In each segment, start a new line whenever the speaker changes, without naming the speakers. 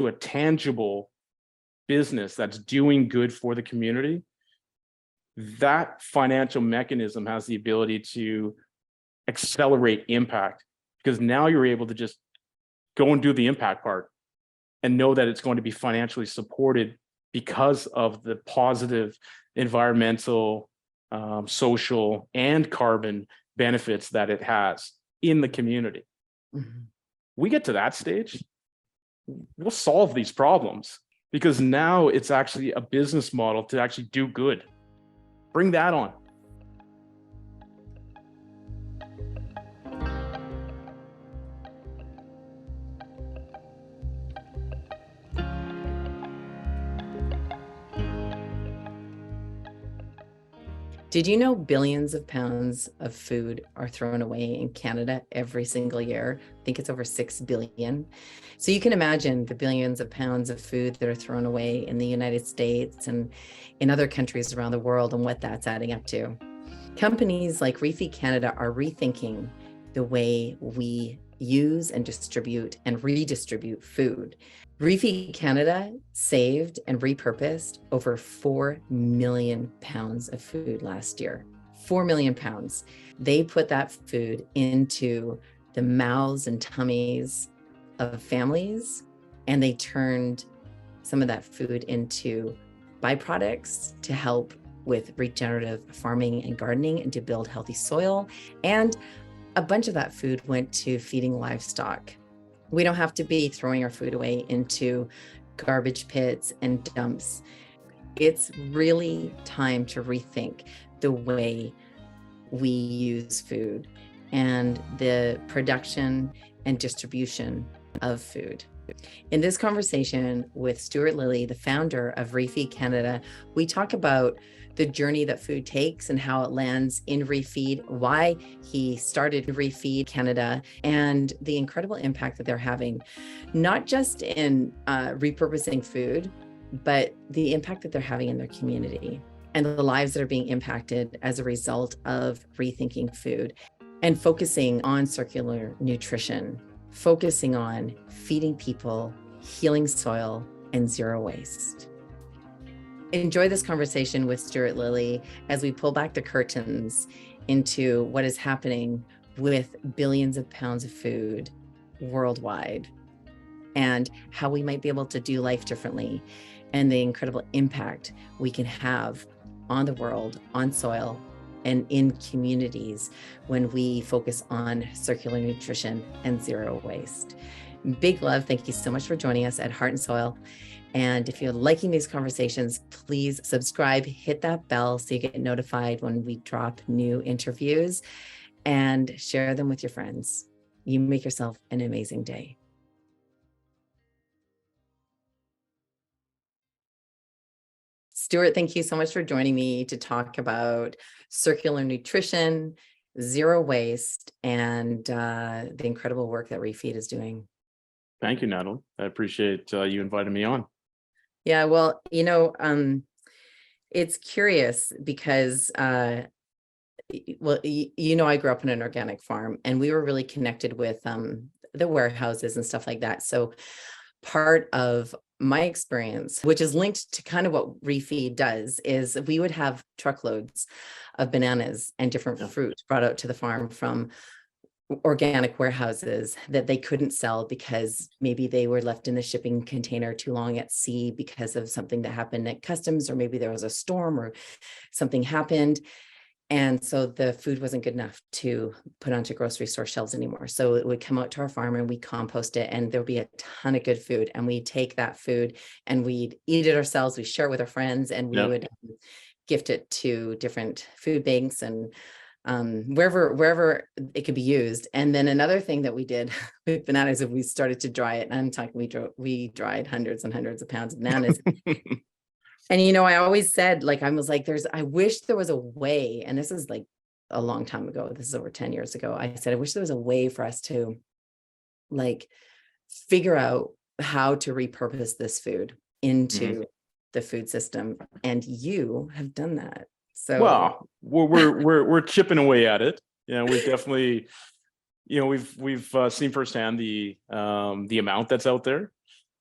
to a tangible business that's doing good for the community, that financial mechanism has the ability to accelerate impact, because now you're able to just go and do the impact part and know that it's going to be financially supported because of the positive environmental, social, and carbon benefits that it has in the community. Mm-hmm. We get to that stage, we'll solve these problems, because now it's actually a business model to actually do good. Bring that on.
Did you know billions of pounds of food are thrown away in Canada every single year? I think it's over 6 billion. So you can imagine the billions of pounds of food that are thrown away in the United States and in other countries around the world, and what that's adding up to. Companies like ReFeed Canada are rethinking the way we use and distribute and redistribute food. ReFeed Canada saved and repurposed over 4 million pounds of food last year. 4 million pounds. They put that food into the mouths and tummies of families, and they turned some of that food into byproducts to help with regenerative farming and gardening and to build healthy soil. And a bunch of that food went to feeding livestock. We don't have to be throwing our food away into garbage pits and dumps. It's really time to rethink the way we use food and the production and distribution of food. In this conversation with Stuart Lilley, the founder of ReFeed Canada, we talk about the journey that food takes and how it lands in ReFeed, why he started ReFeed Canada, and the incredible impact that they're having, not just in repurposing food, but the impact that they're having in their community and the lives that are being impacted as a result of rethinking food and focusing on circular nutrition, focusing on feeding people, healing soil, and zero waste. Enjoy this conversation with Stuart Lilley as we pull back the curtains into what is happening with billions of pounds of food worldwide and how we might be able to do life differently and the incredible impact we can have on the world, on soil, and in communities when we focus on circular nutrition and zero waste. Big love. Thank you so much for joining us at Heart and Soil. And if you're liking these conversations, please subscribe, hit that bell so you get notified when we drop new interviews, and share them with your friends. You make yourself an amazing day. Stuart, thank you so much for joining me to talk about circular nutrition, zero waste, and the incredible work that ReFeed is doing.
Thank you, Natalie. I appreciate you inviting me on.
Yeah, well, it's curious because, I grew up in an organic farm and we were really connected with the warehouses and stuff like that. So part of my experience, which is linked to kind of what ReFeed does, is we would have truckloads of bananas and different fruit brought out to the farm from organic warehouses that they couldn't sell because maybe they were left in the shipping container too long at sea because of something that happened at customs, or maybe there was a storm or something happened. And so the food wasn't good enough to put onto grocery store shelves anymore. So it would come out to our farm and we compost it, and there'll be a ton of good food. And we take that food and we'd eat it ourselves. We share it with our friends, and we would gift it to different food banks and wherever it could be used. And then another thing that we did with bananas is we started to dry it. And I'm talking, we dried hundreds and hundreds of pounds of bananas. And, I always said, I wish there was a way, and this is like a long time ago, this is over 10 years ago. I said, I wish there was a way for us to figure out how to repurpose this food into the food system. And you have done that. So,
well, we're chipping away at it. We've definitely, we've seen firsthand the amount that's out there.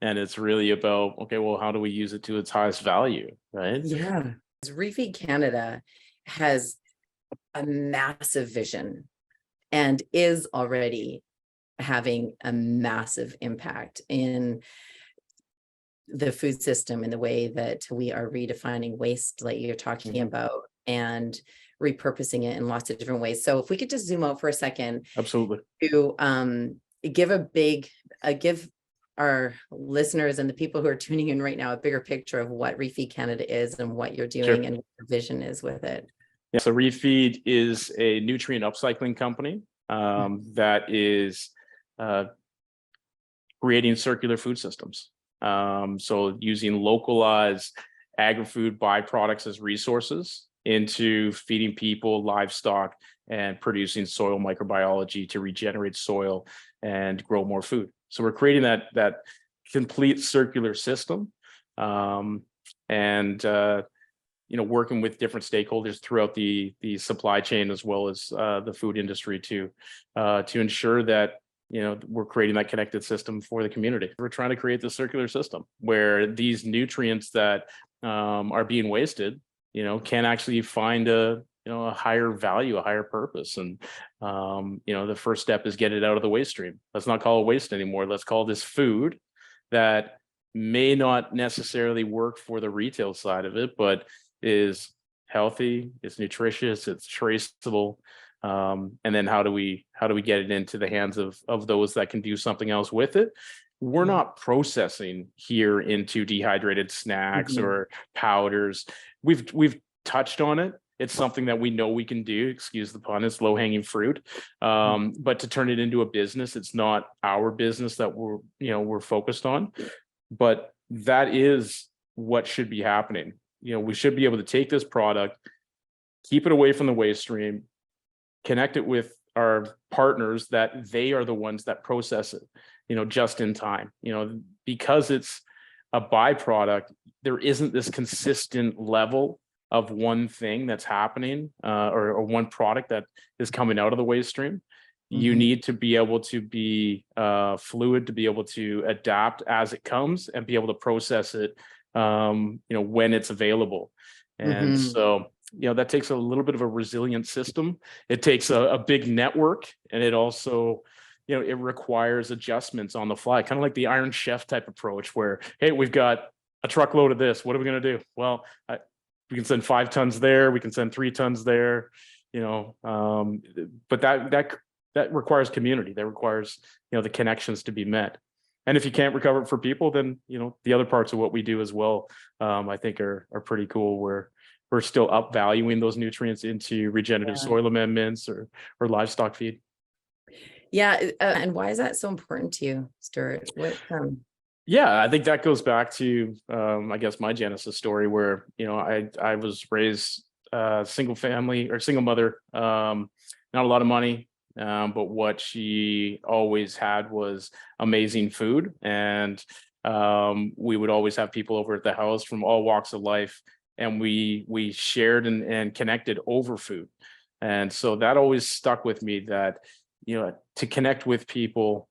And it's really about, okay, well, how do we use it to its highest value, right?
Yeah. ReFeed Canada has a massive vision and is already having a massive impact in the food system in the way that we are redefining waste, like you're talking about, and repurposing it in lots of different ways. So if we could just zoom out for a second
Absolutely.
to give our listeners and the people who are tuning in right now a bigger picture of what ReFeed Canada is and what you're doing and what your vision is with it.
Yeah, so ReFeed is a nutrient upcycling company that is creating circular food systems. So using localized agri-food byproducts as resources into feeding people, livestock, and producing soil microbiology to regenerate soil and grow more food. So we're creating that complete circular system, working with different stakeholders throughout the supply chain as well as the food industry to ensure that we're creating that connected system for the community. We're trying to create the circular system where these nutrients that are being wasted, can actually find a higher value, a higher purpose. And the first step is get it out of the waste stream. Let's not call it waste anymore. Let's call this food that may not necessarily work for the retail side of it, but is healthy, it's nutritious, it's traceable. And then how do we get it into the hands of those that can do something else with it? We're not processing here into dehydrated snacks or powders. We've touched on it. It's something that we know we can do, excuse the pun, it's low-hanging fruit. But to turn it into a business, it's not our business that we're focused on. But that is what should be happening. We should be able to take this product, keep it away from the waste stream, connect it with our partners that they are the ones that process it, just in time. Because it's a byproduct, there isn't this consistent level of one thing that's happening or one product that is coming out of the waste stream. You need to be able to be fluid, to be able to adapt as it comes and be able to process it, when it's available. And so, that takes a little bit of a resilient system. It takes a big network, and it also, it requires adjustments on the fly, kind of like the Iron Chef type approach where, hey, we've got a truckload of this. What are we going to do? Well, we can send 5 tons there. We can send 3 tons there, but that requires community. That requires, the connections to be met. And if you can't recover it for people, then, the other parts of what we do as well, I think are pretty cool, where we're still upvaluing those nutrients into regenerative soil amendments or livestock feed.
Yeah. And why is that so important to you, Stuart?
Yeah, I think that goes back to, I guess, my Genesis story where, I was raised single family or single mother, not a lot of money. But what she always had was amazing food. And we would always have people over at the house from all walks of life. And we shared and connected over food. And so that always stuck with me that, to connect with people,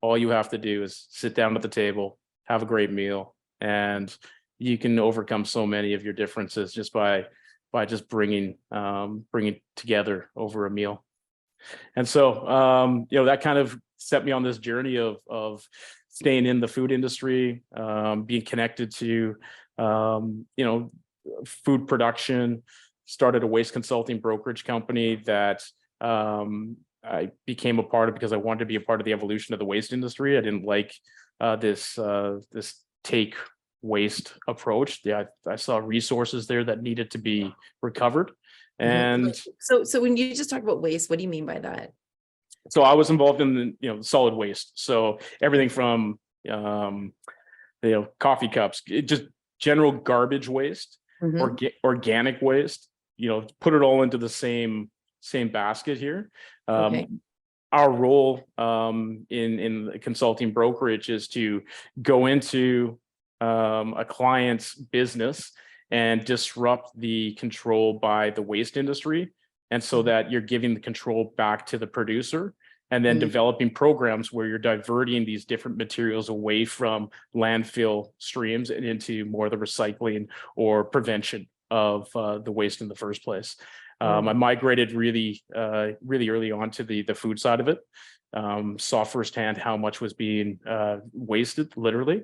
all you have to do is sit down at the table, have a great meal, and you can overcome so many of your differences just by just bringing together over a meal. And so, that kind of set me on this journey of staying in the food industry, being connected to, food production, started a waste consulting brokerage company that I became a part of because I wanted to be a part of the evolution of the waste industry. I didn't like this take waste approach. Yeah, I saw resources there that needed to be recovered. And
so when you just talk about waste, what do you mean by that?
So I was involved in solid waste. So everything from coffee cups, just general garbage waste, organic waste, put it all into the same basket here. Our role in the consulting brokerage is to go into a client's business and disrupt the control by the waste industry. And so that you're giving the control back to the producer. and then
Mm.
developing programs where you're diverting these different materials away from landfill streams and into more of the recycling or prevention of the waste in the first place. I migrated really early on to the food side of it. Saw firsthand how much was being wasted, literally,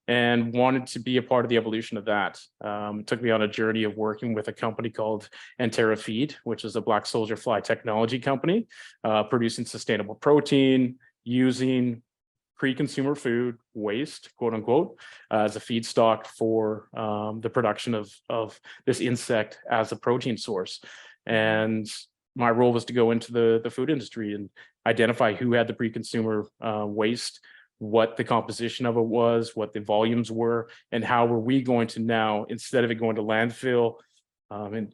and wanted to be a part of the evolution of that. It took me on a journey of working with a company called ReFeed, which is a black soldier fly technology company, producing sustainable protein using pre-consumer food waste, quote unquote, as a feedstock for the production of this insect as a protein source. And my role was to go into the food industry and identify who had the pre-consumer waste, what the composition of it was, what the volumes were, and how were we going to now, instead of it going to landfill,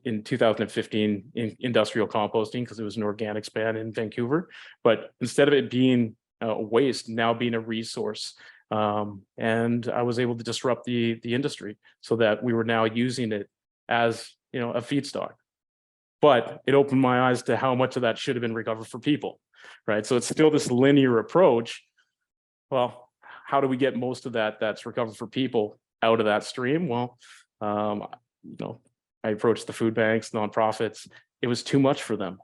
in 2015 in industrial composting, because it was an organic span in Vancouver, but instead of it being waste, now being a resource. And I was able to disrupt the industry so that we were now using it as, you know, a feedstock. But it opened my eyes to how much of that should have been recovered for people, right? So it's still this linear approach. Well, how do we get most of that that's recovered for people out of that stream? Well, you know, I approached the food banks, nonprofits. It was too much for them.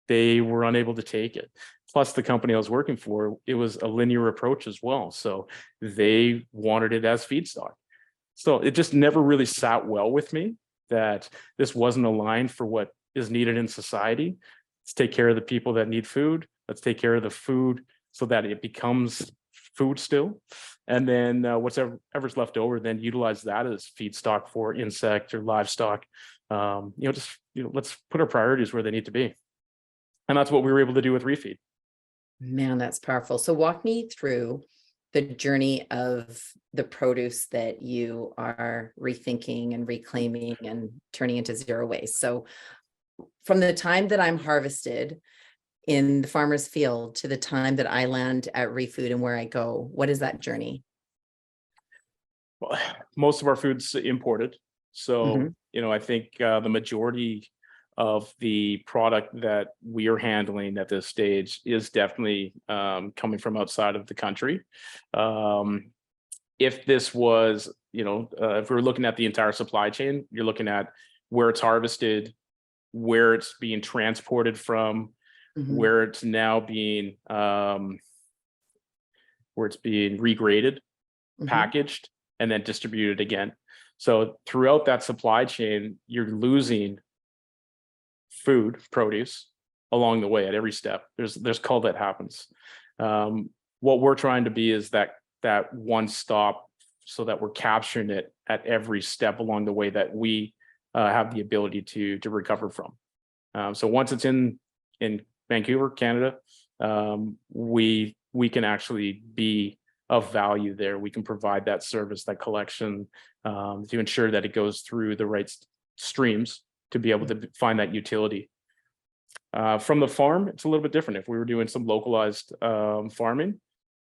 They were unable to take it. Plus, the company I was working for, it was a linear approach as well. So they wanted it as feedstock. So it just never really sat well with me that this wasn't aligned for what is needed in society. Let's take care of the people that need food. Let's take care of the food so that it becomes food still. And then whatever's left over, then utilize that as feedstock for insect or livestock. Let's put our priorities where they need to be. And that's what we were able to do with ReFeed.
Man, that's powerful. So walk me through the journey of the produce that you are rethinking and reclaiming and turning into zero waste. So from the time that I'm harvested in the farmer's field to the time that I land at ReFood and where I go, what is that journey?
Well, most of our food's imported. So, I think the majority of the product that we are handling at this stage is definitely coming from outside of the country. If this was, if we were looking at the entire supply chain, you're looking at where it's harvested, where it's being transported from, where it's now being, where it's being regraded, packaged, and then distributed again. So throughout that supply chain, you're losing food, produce along the way at every step. There's cull that happens. What we're trying to be is that one stop so that we're capturing it at every step along the way that we have the ability to recover from. So once it's in Vancouver, Canada, we can actually be of value there. We can provide that service, that collection, to ensure that it goes through the right streams to be able to find that utility. From the farm, it's a little bit different. If we were doing some localized farming,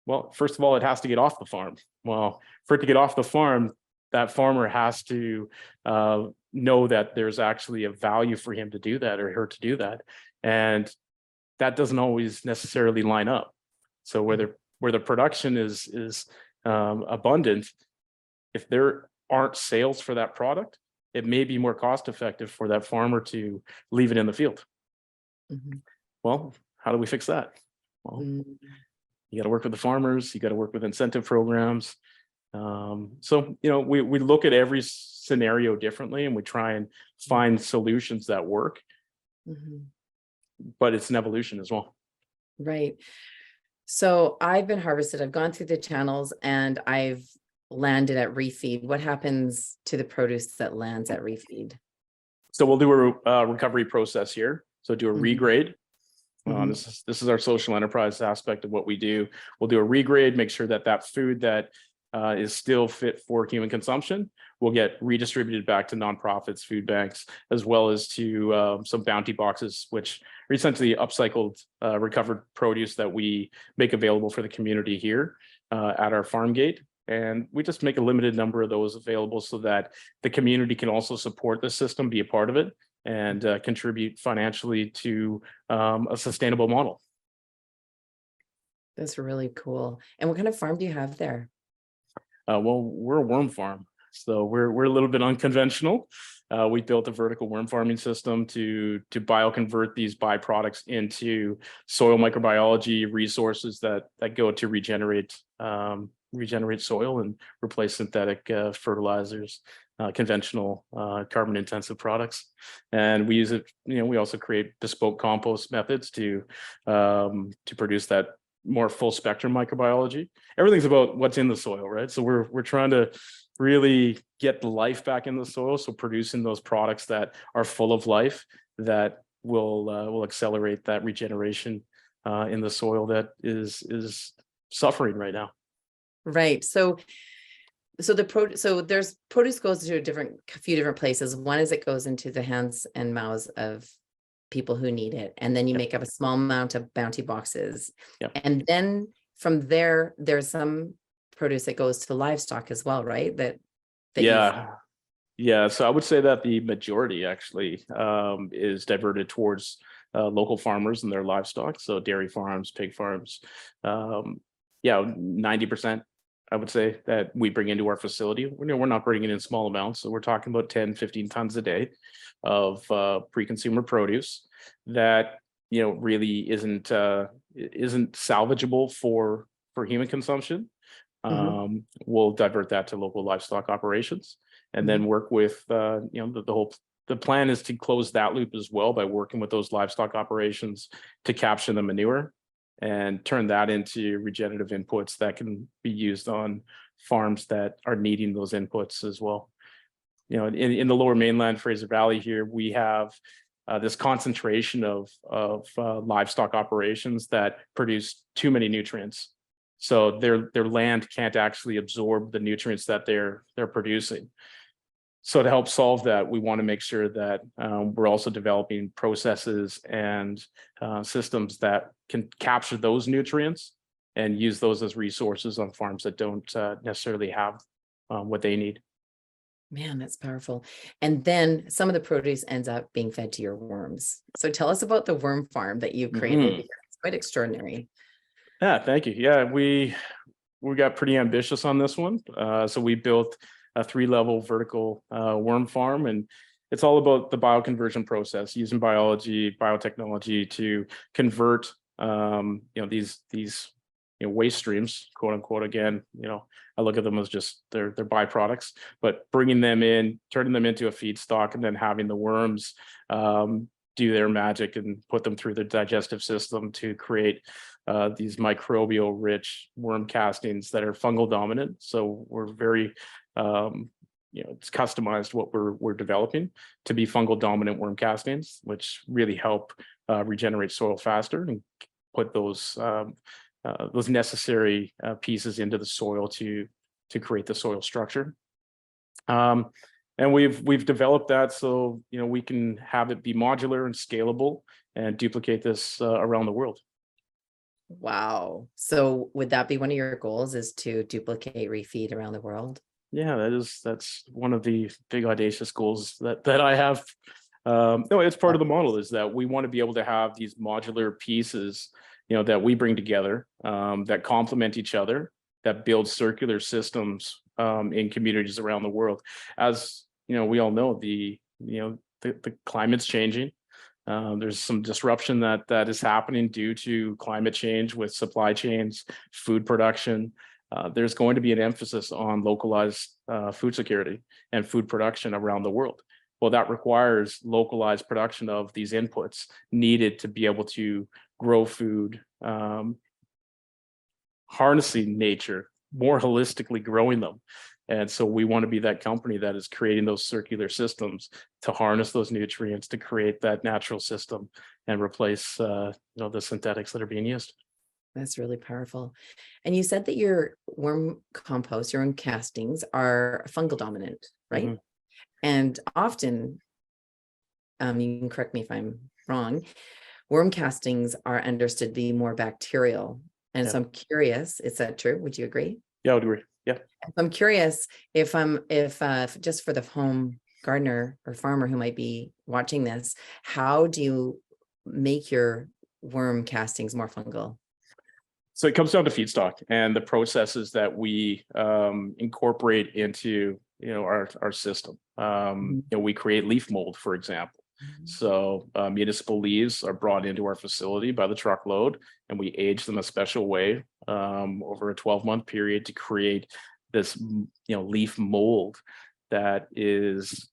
well, first of all, it has to get off the farm. Well, for it to get off the farm, that farmer has to know that there's actually a value for him to do that or her to do that. And that doesn't always necessarily line up. So where the production is abundant, if there aren't sales for that product, it may be more cost effective for that farmer to leave it in the field. Well, how do we fix that? Well, you got to work with the farmers, you got to work with incentive programs. So, we look at every scenario differently and we try and find solutions that work, but it's an evolution as well.
Right. So I've been harvested, I've gone through the channels and I've landed at ReFeed. What happens to the produce that lands at ReFeed?
So we'll do a recovery process here. So do a regrade. This is our social enterprise aspect of what we do. We'll do a regrade, make sure that food that is still fit for human consumption will get redistributed back to nonprofits, food banks, as well as to some bounty boxes, which are essentially upcycled, recovered produce that we make available for the community here at our farm gate. And we just make a limited number of those available so that the community can also support the system, be a part of it, and contribute financially to a sustainable model.
That's really cool. And what kind of farm do you have there?
Well, we're a worm farm, so we're a little bit unconventional. We built a vertical worm farming system to bioconvert these byproducts into soil microbiology resources that go to regenerate soil and replace synthetic fertilizers, conventional carbon intensive products. And we use it, we also create bespoke compost methods to produce that more full spectrum microbiology. Everything's about what's in the soil, right? So we're trying to really get the life back in the soil. So producing those products that are full of life that will accelerate that regeneration in the soil that is suffering right now.
Right. So there's produce goes to a few different places. One is it goes into the hands and mouths of people who need it. And then you make up a small amount of bounty boxes.
Yep.
And then from there, there's some produce that goes to livestock as well, right?
Yeah. So I would say that the majority actually is diverted towards local farmers and their livestock. So dairy farms, pig farms. 90%. I would say that we bring into our facility. We're not bringing in small amounts. So we're talking about 10, 15 tons a day of pre-consumer produce that, really isn't salvageable for human consumption. We'll divert that to local livestock operations and then work with, the plan is to close that loop as well by working with those livestock operations to capture the manure and turn that into regenerative inputs that can be used on farms that are needing those inputs as well. In the lower mainland, Fraser Valley here, we have this concentration of livestock operations that produce too many nutrients. So their land can't actually absorb the nutrients that they're producing. So to help solve that, we want to make sure that we're also developing processes and systems that can capture those nutrients and use those as resources on farms that don't necessarily have what they need.
Man, that's powerful. And then some of the produce ends up being fed to your worms. So tell us about the worm farm that you created. It's quite extraordinary.
Yeah, thank you. Yeah, we got pretty ambitious on this one. So we built a 3-level vertical worm farm, and it's all about the bioconversion process using biology, biotechnology to convert these waste streams, quote unquote. Again, I look at them as just their byproducts, but bringing them in, turning them into a feedstock, and then having the worms do their magic and put them through the digestive system to create these microbial rich worm castings that are fungal dominant. So we're very it's customized what we're developing to be fungal dominant worm castings, which really help regenerate soil faster and put those necessary pieces into the soil to create the soil structure. And we've developed that so we can have it be modular and scalable and duplicate this around the world.
Wow. So would that be one of your goals, is to duplicate ReFeed around the world?
Yeah, that's one of the big audacious goals that I have. No, it's part of the model, is that we want to be able to have these modular pieces, that we bring together, that complement each other, that build circular systems in communities around the world. As we all know, the climate's changing. There's some disruption that is happening due to climate change with supply chains, food production. There's going to be an emphasis on localized food security and food production around the world. Well, that requires localized production of these inputs needed to be able to grow food, harnessing nature, more holistically growing them. And so we want to be that company that is creating those circular systems to harness those nutrients to create that natural system and replace the synthetics that are being used.
That's really powerful. And you said that your worm compost, your own castings, are fungal dominant, right? And often, you can correct me if I'm wrong, worm castings are understood to be more bacterial. And so I'm curious, is that true? Would you agree?
Yeah, I would agree. Yeah.
I'm curious if just for the home gardener or farmer who might be watching this, how do you make your worm castings more fungal?
So it comes down to feedstock and the processes that we incorporate into our system. We create leaf mold, for example. So municipal leaves are brought into our facility by the truckload, and we age them a special way over a 12-month period to create this leaf mold that is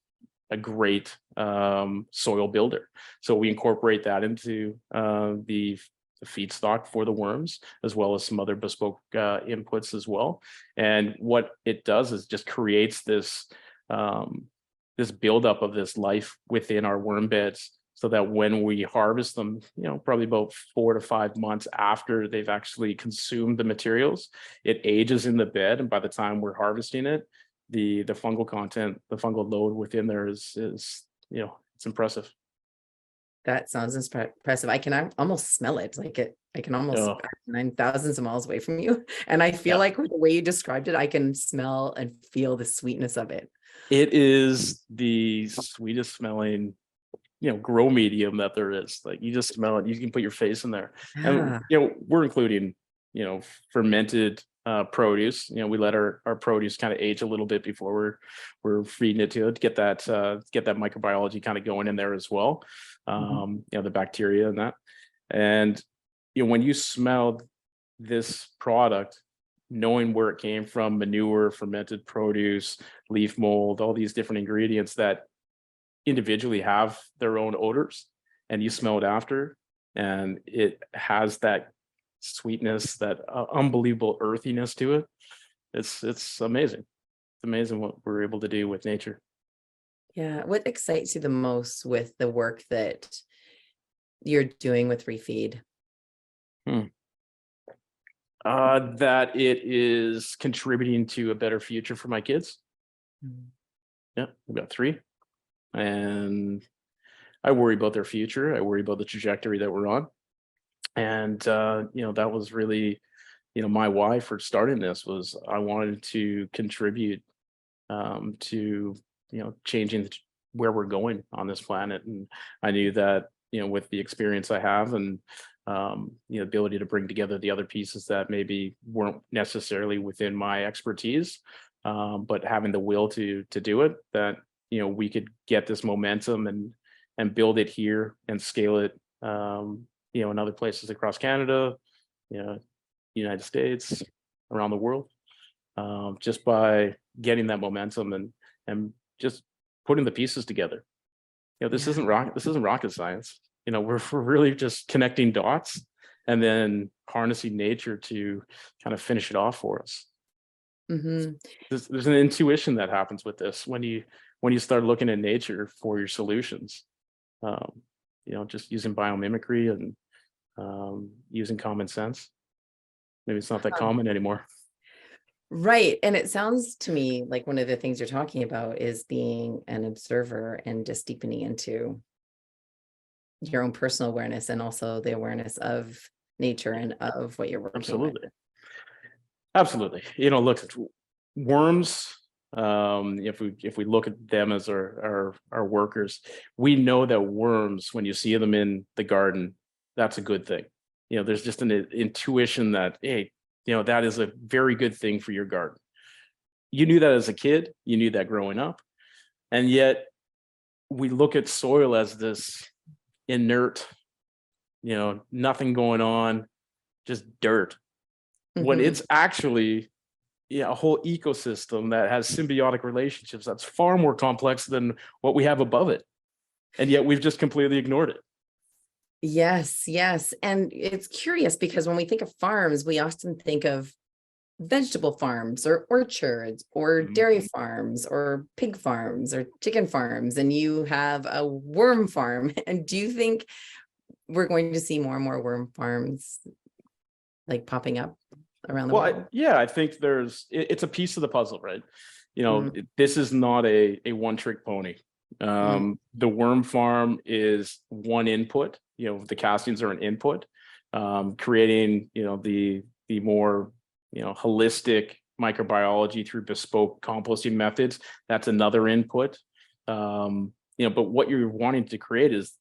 a great soil builder. So we incorporate that into the feedstock for the worms, as well as some other bespoke inputs as well. And what it does is just creates this this buildup of this life within our worm beds, so that when we harvest them, probably about 4 to 5 months after they've actually consumed the materials, it ages in the bed, and by the time we're harvesting it, the fungal content, the fungal load within there is it's impressive.
That sounds impressive. I can almost smell it. I can almost,
Oh,
9,000 miles away from you. And I feel
yeah.
like with the way you described it, I can smell and feel the sweetness of it.
It is the sweetest smelling, grow medium that there is. Like, you just smell it, you can put your face in there. And
Ah,
we're including fermented produce. We let our produce kind of age a little bit before we're feeding it to get that microbiology kind of going in there as well. The bacteria and that. And when you smell this product, knowing where it came from, manure, fermented produce, leaf mold, all these different ingredients that individually have their own odors, and you smell it after, and it has that sweetness, that unbelievable earthiness to it. It's amazing. It's amazing what we're able to do with nature.
yeah. What excites you the most with the work that you're doing with ReFeed?
That it is contributing to a better future for my kids. Yeah, we've got 3, and I worry about their future. I worry about the trajectory that we're on. And that was really, my why for starting this was I wanted to contribute to changing where we're going on this planet. And I knew that with the experience I have, and ability to bring together the other pieces that maybe weren't necessarily within my expertise, but having the will to do it, that we could get this momentum and build it here and scale it in other places across Canada, United States, around the world, just by getting that momentum and just putting the pieces together. This
Yeah.
isn't rocket science. We're really just connecting dots and then harnessing nature to kind of finish it off for us.
Mm-hmm.
There's an intuition that happens with this when you start looking at nature for your solutions. Just using biomimicry and using common sense. Maybe it's not that common anymore.
Right. And it sounds to me like one of the things you're talking about is being an observer and just deepening into your own personal awareness, and also the awareness of nature and of what you're working with.
Absolutely. Look, worms, if we look at them as our workers, we know that worms, when you see them in the garden, that's a good thing. There's just an intuition that, hey, that is a very good thing for your garden. You knew that as a kid, you knew that growing up. And yet we look at soil as this inert, nothing going on, just dirt. When it's actually a whole ecosystem that has symbiotic relationships that's far more complex than what we have above it. And yet we've just completely ignored it.
Yes, yes. And it's curious because when we think of farms, we often think of vegetable farms or orchards or dairy farms or pig farms or chicken farms, and you have a worm farm. And do you think we're going to see more and more worm farms like popping up around the world?
I think it's a piece of the puzzle, right? This is not a one-trick pony. The worm farm is one input. The castings are an input. Creating the more holistic microbiology through bespoke composting methods, that's another input. But what you're wanting to create is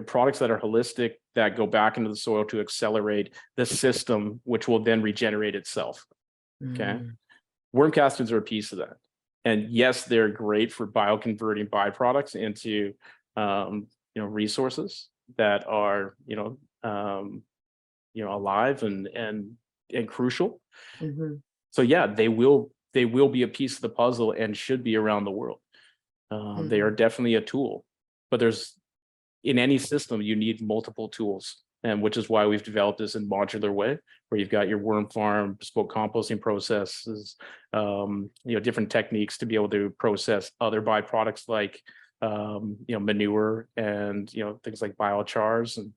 products that are holistic, that go back into the soil to accelerate the system, which will then regenerate itself. Okay. Worm castings are a piece of that. And yes, they're great for bioconverting byproducts into, resources that are, alive and crucial. So yeah, they will be a piece of the puzzle and should be around the world. They are definitely a tool, but in any system, you need multiple tools, and which is why we've developed this in modular way, where you've got your worm farm, bespoke composting processes, different techniques to be able to process other byproducts like, manure and, things like biochars. And,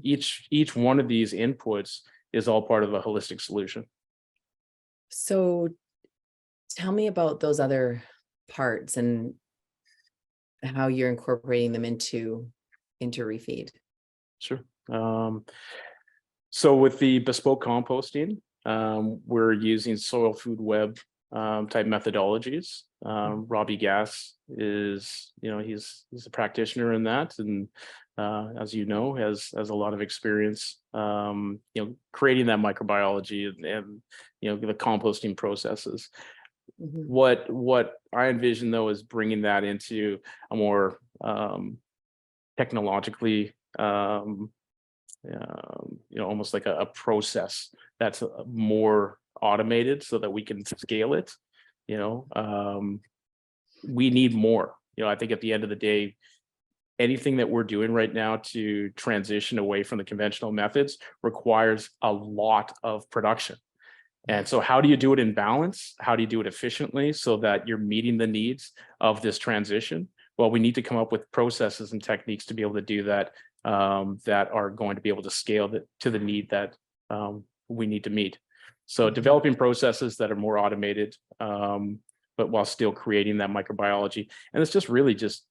each one of these inputs is all part of a holistic solution.
So tell me about those other parts and how you're incorporating them into ReFeed.
Sure. So with the bespoke composting, we're using soil food web type methodologies. Robbie Gass is, he's a practitioner in that, and as you know, has a lot of experience, creating that microbiology and the composting processes. What I envision though is bringing that into a more technologically, almost like a process that's more automated so that we can scale it. We need more. I think at the end of the day, anything that we're doing right now to transition away from the conventional methods requires a lot of production. And so how do you do it in balance? How do you do it efficiently so that you're meeting the needs of this transition? Well, we need to come up with processes and techniques to be able to do that, that are going to be able to scale to the need that we need to meet. So developing processes that are more automated, but while still creating that microbiology. And it's just really just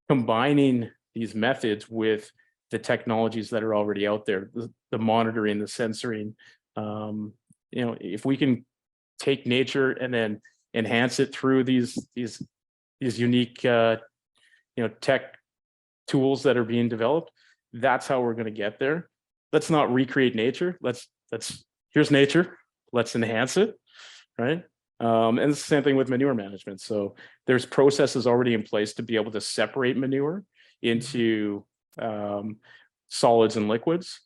combining these methods with the technologies that are already out there, the monitoring, the sensoring. If we can take nature and then enhance it through these unique tech tools that are being developed, that's how we're going to get there. Let's not recreate nature. Here's nature, let's enhance it, right? And it's the same thing with manure management. So there's processes already in place to be able to separate manure into solids and liquids.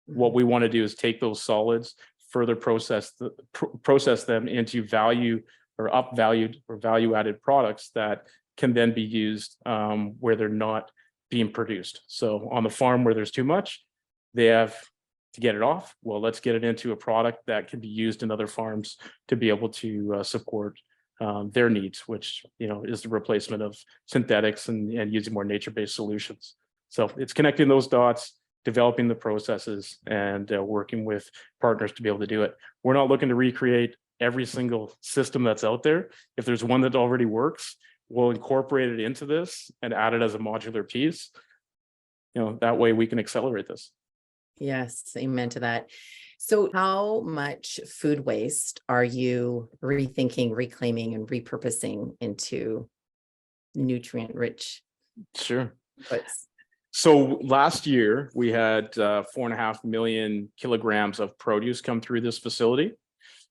What we want to do is take those solids, further process them into value added products that can then be used where they're not being produced. So on the farm where there's too much, they have to get it off. Well, let's get it into a product that can be used in other farms to be able to support their needs, which is the replacement of synthetics and using more nature-based solutions. So it's connecting those dots, developing the processes, and working with partners to be able to do it. We're not looking to recreate every single system that's out there. If there's one that already works, we'll incorporate it into this and add it as a modular piece. That way we can accelerate this.
Yes, amen to that. So how much food waste are you rethinking, reclaiming, and repurposing into nutrient-rich?
Sure.
Inputs?
So last year we had 4.5 million kilograms of produce come through this facility.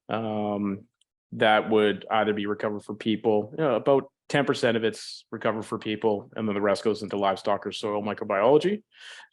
That would either be recovered for people, about 10% of it's recovered for people, and then the rest goes into livestock or soil microbiology.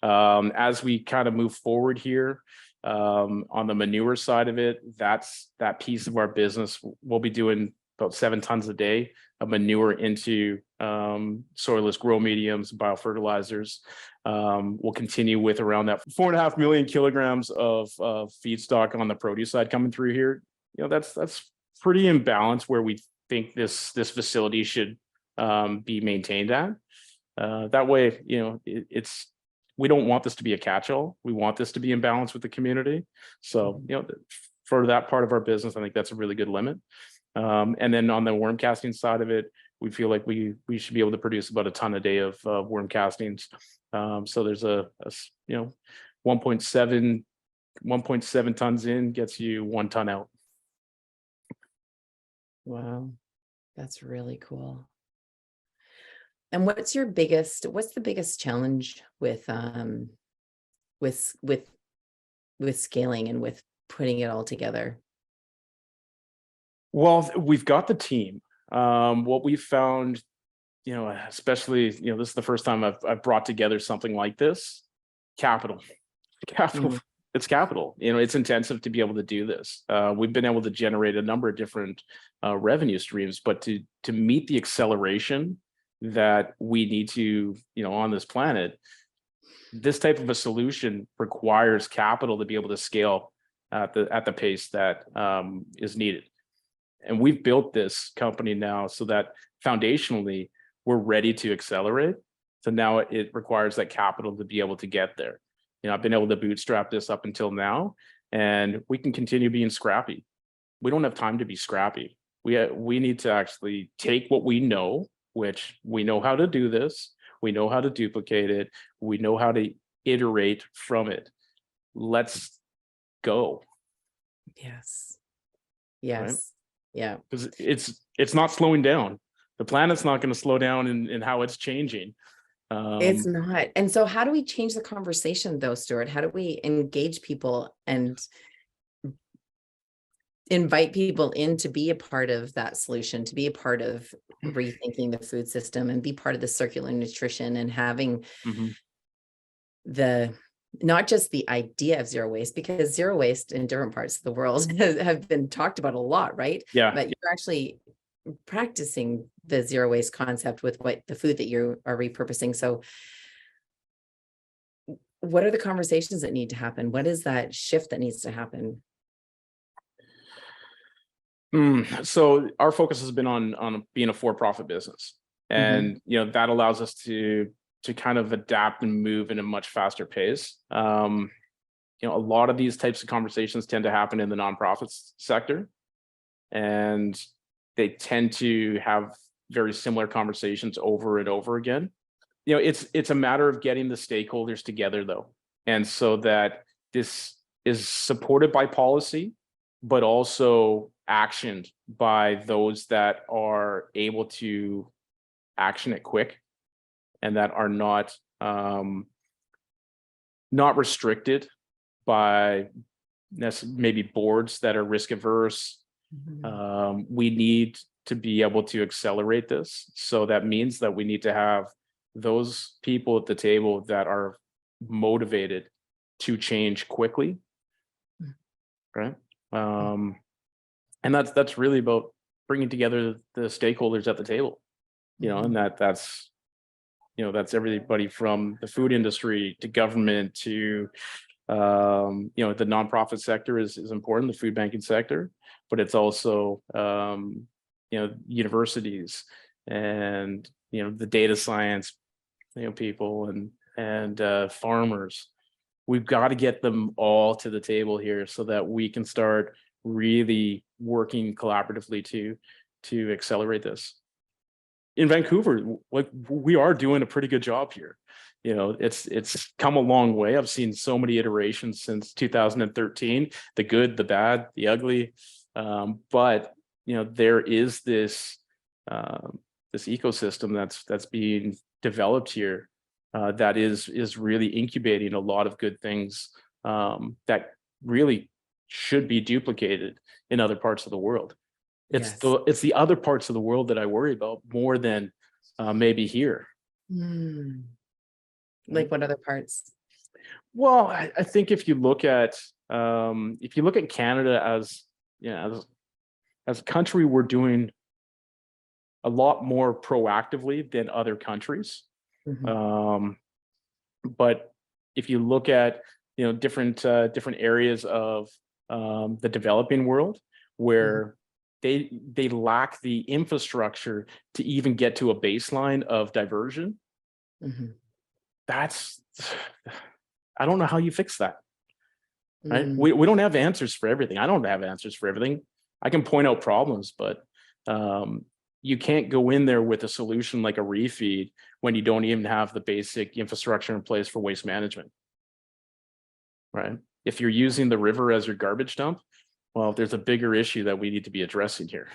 As we kind of move forward here, on the manure side of it, that's that piece of our business. We'll be doing about 7 tons a day of manure into soilless grow mediums, biofertilizers. We'll continue with around that 4.5 million kilograms of feedstock on the produce side coming through here. That's pretty in balance where we think this facility should be maintained at. That way, we don't want this to be a catch-all. We want this to be in balance with the community. So, for that part of our business, I think that's a really good limit. And then on the worm casting side of it, we feel like we should be able to produce about a ton a day of worm castings. So there's a 1.7 tons in gets you 1 ton out.
Wow, that's really cool. And what's the biggest challenge with with with with scaling and with putting it all together?
Well, we've got the team. What we found, especially, this is the first time I've brought together something like this. Capital.
Mm,
It's capital. It's intensive to be able to do this. We've been able to generate a number of different revenue streams, but to meet the acceleration that we need to, on this planet, this type of a solution requires capital to be able to scale at the pace that is needed. And we've built this company now so that foundationally we're ready to accelerate. So now it requires that capital to be able to get there. I've been able to bootstrap this up until now, and we can continue being scrappy. We don't have time to be scrappy. We need to actually take what we know, which we know how to do this. We know how to duplicate it. We know how to iterate from it. Let's go.
yes.
Right?
Yes. Yeah.
Because it's not slowing down. The planet's not going to slow down in how it's changing.
It's not. And so how do we change the conversation though, Stuart? How do we engage people and invite people in to be a part of that solution, to be a part of rethinking the food system and be part of the circular nutrition and having
Mhm.
not just the idea of zero waste, because zero waste in different parts of the world have been talked about a lot, right?
Yeah.
But you're actually practicing the zero waste concept with the food that you are repurposing. So what are the conversations that need to happen? What is that shift that needs to happen?
So our focus has been on being a for-profit business, and that allows us to kind of adapt and move in a much faster pace. A lot of these types of conversations tend to happen in the nonprofits sector, and they tend to have very similar conversations over and over again. It's a matter of getting the stakeholders together though, and so that this is supported by policy, but also actioned by those that are able to action it quick and that are not restricted by maybe boards that are risk averse. We need to be able to accelerate this. So that means that we need to have those people at the table that are motivated to change quickly, right? And that's really about bringing together the stakeholders at the table, and that's everybody from the food industry to government to the nonprofit sector is important, the food banking sector, but it's also universities and the data science people and farmers. We've got to get them all to the table here so that we can start really working collaboratively to accelerate this. In Vancouver, like, we are doing a pretty good job here. It's come a long way. I've seen so many iterations since 2013, the good, the bad, the ugly. But there is this ecosystem that's being developed here that is really incubating a lot of good things that really should be duplicated in other parts of the world. It's the other parts of the world that I worry about more than maybe here.
Like what other parts?
Well, I think if you look at Canada as a country, we're doing a lot more proactively than other countries. But if you look at different areas of the developing world where they lack the infrastructure to even get to a baseline of diversion, I don't know how you fix that. Right? We don't have answers for everything. I don't have answers for everything. I can point out problems, but you can't go in there with a solution like a ReFeed when you don't even have the basic infrastructure in place for waste management. Right? If you're using the river as your garbage dump, well, there's a bigger issue that we need to be addressing here.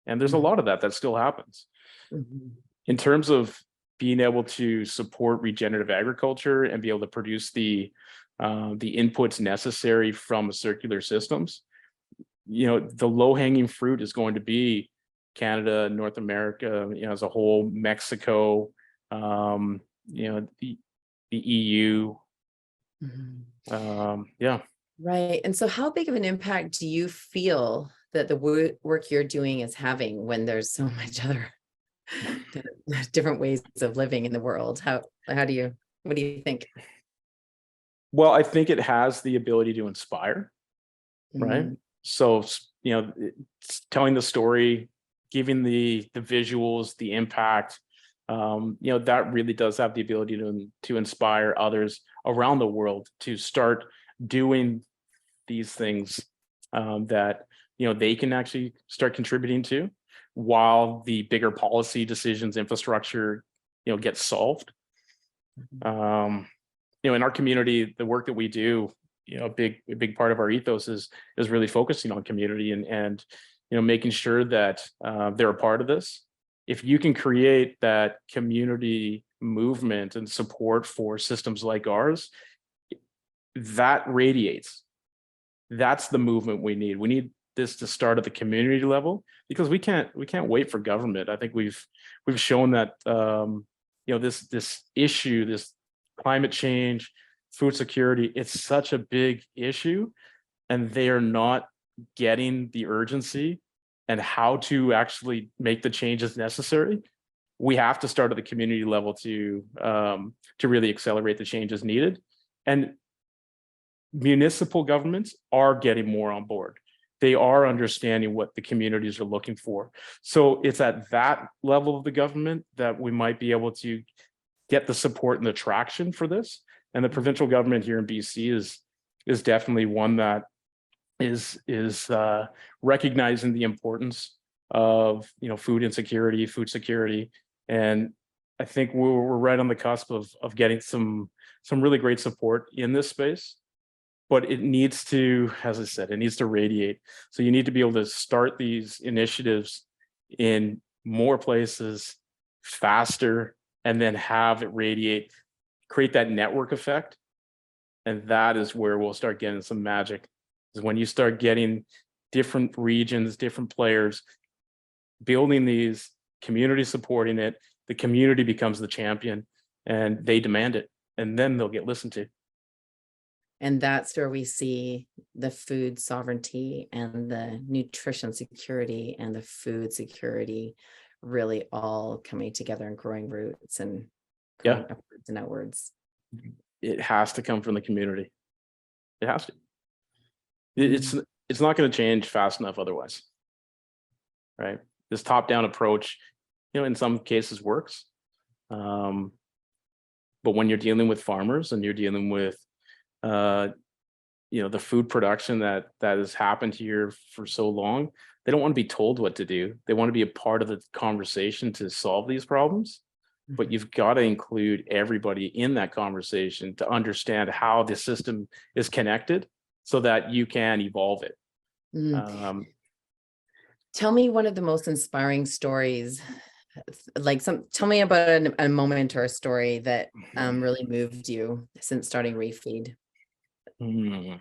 And there's a lot of that still happens. In terms of being able to support regenerative agriculture and be able to produce the inputs necessary from circular systems, the low-hanging fruit is going to be Canada, North America, as a whole, Mexico, the EU. Yeah.
Right. And so how big of an impact do you feel that the work you're doing is having when there's so much other different ways of living in the world? What do you think?
Well, I think it has the ability to inspire, right? So, it's telling the story, giving the visuals, the impact, that really does have the ability to inspire others around the world to start doing these things that they can actually start contributing to, while the bigger policy decisions, infrastructure, gets solved. In our community, the work that we do, a big part of our ethos is really focusing on community and making sure that they're a part of this. If you can create that community movement and support for systems like ours, that radiates. That's the movement we need. We need this to start at the community level, because we can't wait for government. I think we've shown that this issue, this climate change, food security, it's such a big issue, and they are not getting the urgency and how to actually make the changes necessary. We have to start at the community level to really accelerate the changes needed. And municipal governments are getting more on board. They are understanding what the communities are looking for. So it's at that level of the government that we might be able to get the support and the traction for this. And the provincial government here in BC is definitely one that is recognizing the importance of food insecurity, food security. And I think we're right on the cusp of getting some really great support in this space. But it needs to, as I said, it needs to radiate. So you need to be able to start these initiatives in more places faster, and then have it radiate, create that network effect. And that is where we'll start getting some magic, is when you start getting different regions, different players building these, community supporting it, the community becomes the champion and they demand it, and then they'll get listened to.
And that's where we see the food sovereignty and the nutrition security and the food security really all coming together and growing roots and going upwards and outwards.
It has to come from the community. It has to. It's not going to change fast enough otherwise, right? This top-down approach, in some cases works, but when you're dealing with farmers and you're dealing with the food production that has happened here for so long, they don't want to be told what to do. They want to be a part of the conversation to solve these problems. But you've got to include everybody in that conversation to understand how the system is connected so that you can evolve it.
Tell me one of the most inspiring stories, tell me about a moment or a story that really moved you since starting ReFeed.
There's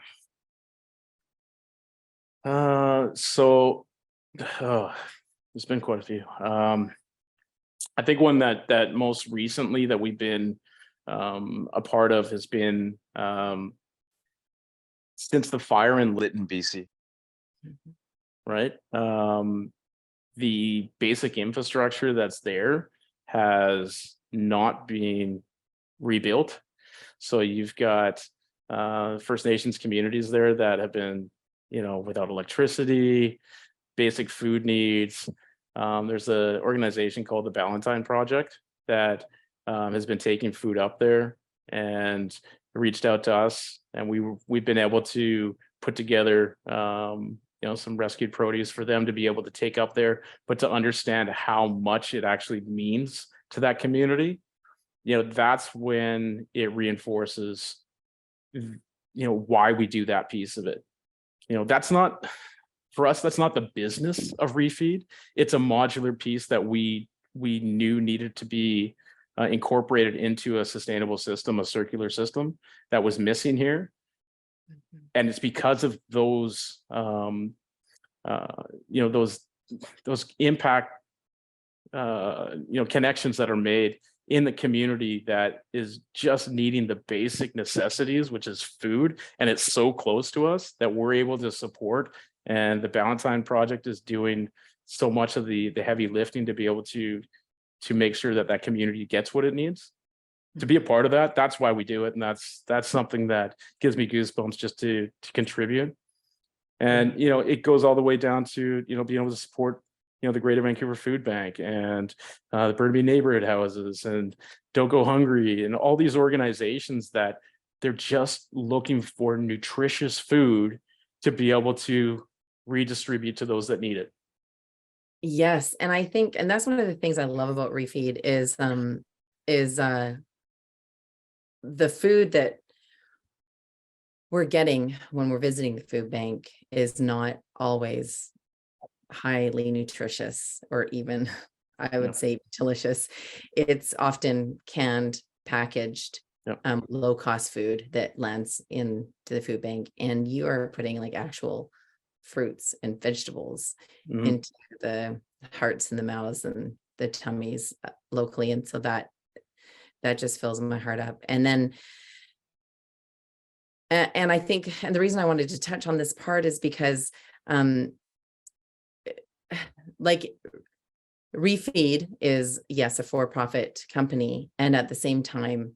been quite a few. I think one that most recently that we've been a part of has been since the fire in Langley BC, right? The basic infrastructure that's there has not been rebuilt. So you've got First Nations communities there that have been, without electricity, basic food needs. There's an organization called the Valentine Project that has been taking food up there and reached out to us, and we've been able to put together some rescued produce for them to be able to take up there, but to understand how much it actually means to that community. That's when it reinforces why we do that piece of it. That's not, for us, that's not the business of ReFeed. It's a modular piece that we knew needed to be incorporated into a sustainable system, a circular system that was missing here. And it's because of those, those impact, connections that are made in the community that is just needing the basic necessities, which is food. And it's so close to us that we're able to support. And the Ballantine project is doing so much of the heavy lifting to be able to make sure that that community gets what it needs. To be a part of that, that's why we do it. And that's something that gives me goosebumps just to contribute. And, it goes all the way down to, being able to support, the Greater Vancouver Food Bank and the Burnaby Neighborhood Houses and Don't Go Hungry and all these organizations that they're just looking for nutritious food to be able to redistribute to those that need it.
Yes. And I think, and that's one of the things I love about ReFeed is the food that we're getting when we're visiting the food bank is not always highly nutritious or even, I would say, delicious. It's often canned, packaged, low cost food that lands into the food bank, and you are putting like actual fruits and vegetables into the hearts and the mouths and the tummies locally. And so that just fills my heart up. And then, and I think, and the reason I wanted to touch on this part is because, like ReFeed is, yes, a for-profit company, and at the same time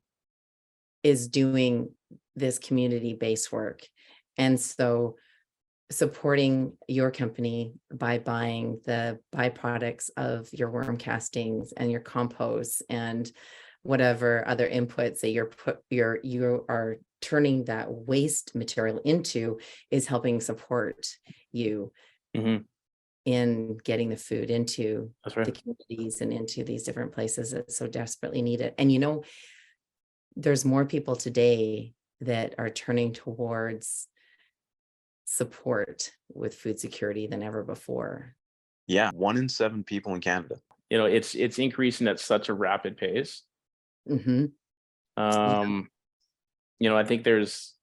is doing this community-based work. And so supporting your company by buying the byproducts of your worm castings and your compost and whatever other inputs that you are turning that waste material into is helping support you in getting the food into the communities and into these different places that so desperately need it. And there's more people today that are turning towards support with food security than ever before.
Yeah, 1 in 7 people in Canada.
It's increasing at such a rapid pace. I think there's,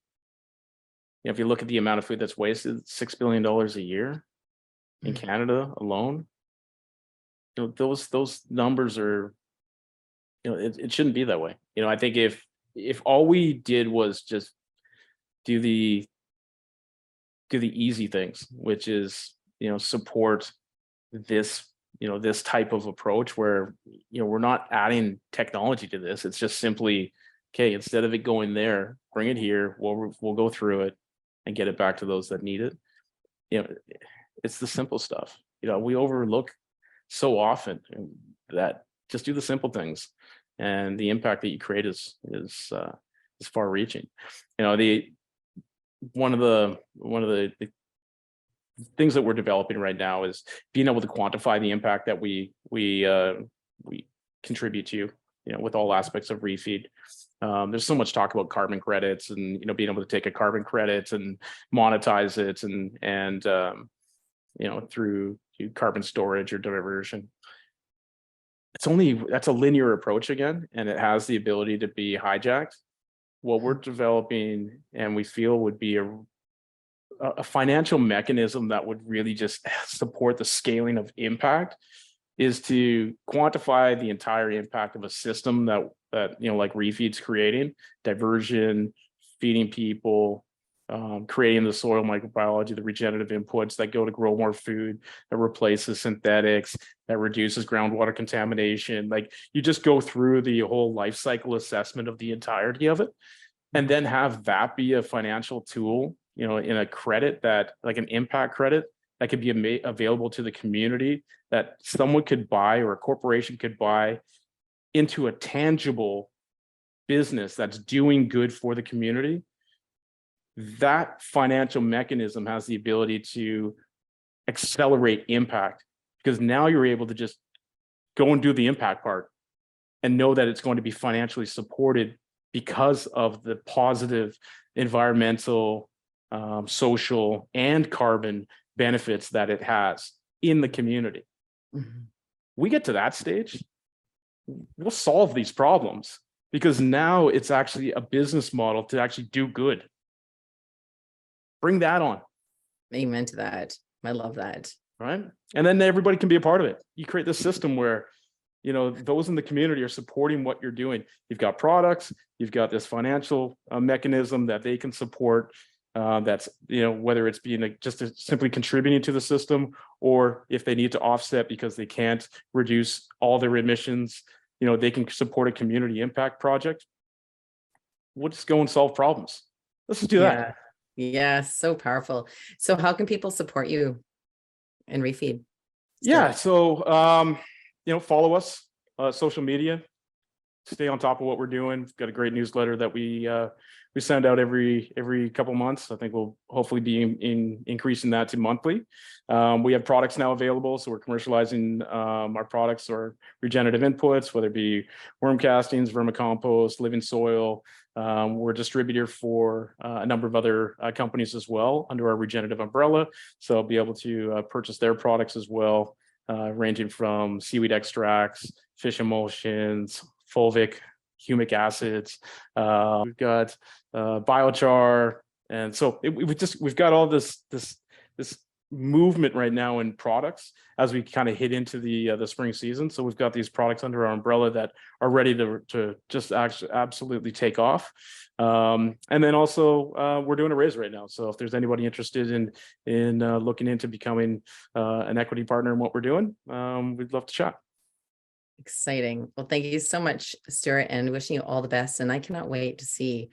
if you look at the amount of food that's wasted, $6 billion a year in Canada alone. Those numbers are, it shouldn't be that way. I think if all we did was just do the easy things, which is, support this, this type of approach where, we're not adding technology to this. It's just simply, okay, instead of it going there, bring it here. We'll go through it and get it back to those that need it. It's the simple stuff. We overlook so often that just do the simple things, and the impact that you create is far reaching. One of the things that we're developing right now is being able to quantify the impact that we contribute to, with all aspects of ReFeed. There's so much talk about carbon credits and, being able to take a carbon credit and monetize it and through carbon storage or diversion. That's a linear approach again, and it has the ability to be hijacked. What we're developing and we feel would be a financial mechanism that would really just support the scaling of impact is to quantify the entire impact of a system that like ReFeed's creating, diversion, feeding people, creating the soil microbiology, the regenerative inputs that go to grow more food, that replaces synthetics, that reduces groundwater contamination. Like, you just go through the whole life cycle assessment of the entirety of it, and then have that be a financial tool, in a credit that, like an impact credit, that could be available to the community, that someone could buy or a corporation could buy into a tangible business that's doing good for the community. That financial mechanism has the ability to accelerate impact, because now you're able to just go and do the impact part and know that it's going to be financially supported because of the positive environmental, social, and carbon benefits that it has in the community. We get to that stage, we'll solve these problems, because now it's actually a business model to actually do good. Bring that on.
Amen to that. I love that.
Right. And then everybody can be a part of it. You create this system where, those in the community are supporting what you're doing. You've got products, you've got this financial mechanism that they can support. That's, whether it's being simply contributing to the system, or if they need to offset because they can't reduce all their emissions, they can support a community impact project. We'll just go and solve problems. Let's just do that.
Yeah, so powerful. So how can people support you in ReFeed?
Yeah. So, follow us, social media, stay on top of what we're doing. We've got a great newsletter that we send out every couple months. I think we'll hopefully be increasing that to monthly. We have products now available, so we're commercializing our products or regenerative inputs, whether it be worm castings, vermicompost, living soil. We're a distributor for a number of other companies as well under our regenerative umbrella, so I'll be able to purchase their products as well, ranging from seaweed extracts, fish emulsions, fulvic, humic acids. We've got biochar, and so we've got all this movement right now in products as we kind of hit into the spring season. So we've got these products under our umbrella that are ready to just actually absolutely take off. And then also we're doing a raise right now. So if there's anybody interested in looking into becoming an equity partner in what we're doing, we'd love to chat.
Exciting. Well, thank you so much, Stuart, and wishing you all the best. And I cannot wait to see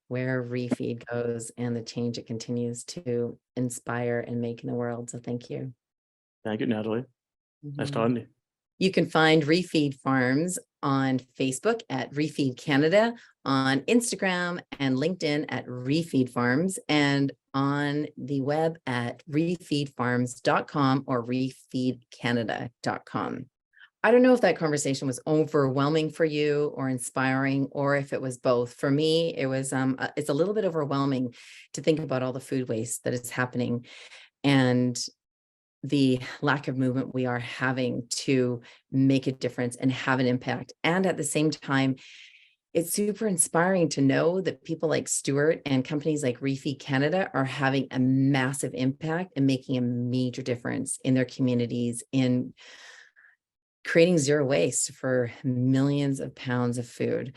where ReFeed goes and the change it continues to inspire and make in the world. So thank you.
Thank you, Natalie. Nice talking to you.
You can find ReFeed Farms on Facebook at ReFeed Canada, on Instagram and LinkedIn at ReFeed Farms, and on the web at refeedfarms.com or refeedcanada.com. I don't know if that conversation was overwhelming for you or inspiring, or if it was both. For me, it was, it's a little bit overwhelming to think about all the food waste that is happening and the lack of movement we are having to make a difference and have an impact. And at the same time, it's super inspiring to know that people like Stuart and companies like ReFeed Canada are having a massive impact and making a major difference in their communities, in creating zero waste for millions of pounds of food.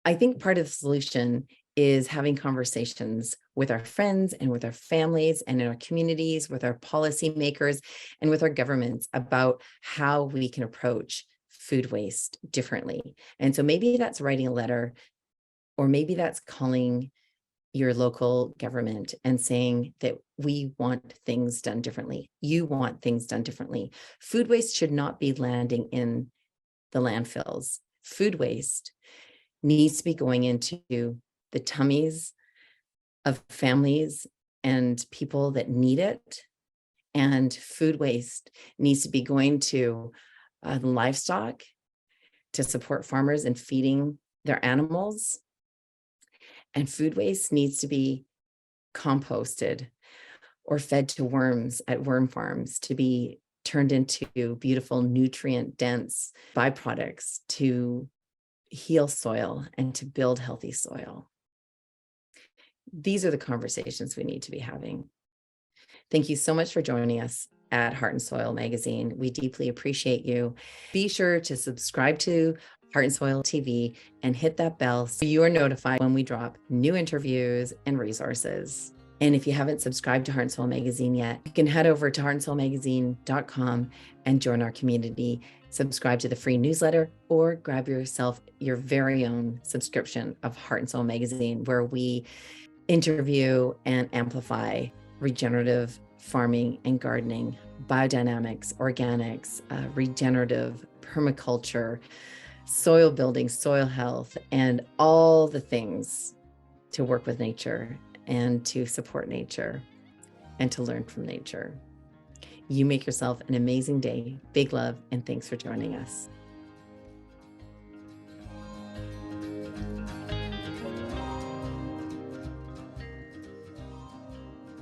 I think part of the solution is having conversations with our friends and with our families and in our communities, with our policymakers and with our governments about how we can approach food waste differently. And so maybe that's writing a letter, or maybe that's calling your local government and saying that we want things done differently. You want things done differently. Food waste should not be landing in the landfills. Food waste needs to be going into the tummies of families and people that need it. And food waste needs to be going to livestock to support farmers in feeding their animals. And food waste needs to be composted or fed to worms at worm farms to be turned into beautiful nutrient-dense byproducts to heal soil and to build healthy soil. These are the conversations we need to be having. Thank you so much for joining us at Heart and Soil Magazine. We deeply appreciate you. Be sure to subscribe to Heart and Soil TV and hit that bell so you are notified when we drop new interviews and resources. And if you haven't subscribed to Heart and Soil Magazine yet, you can head over to heartandsoilmagazine.com and join our community. Subscribe to the free newsletter or grab yourself your very own subscription of Heart and Soil Magazine, where we interview and amplify regenerative farming and gardening, biodynamics, organics, regenerative permaculture, soil building, soil health, and all the things to work with nature and to support nature and to learn from nature. You make yourself an amazing day. Big love, and thanks for joining us.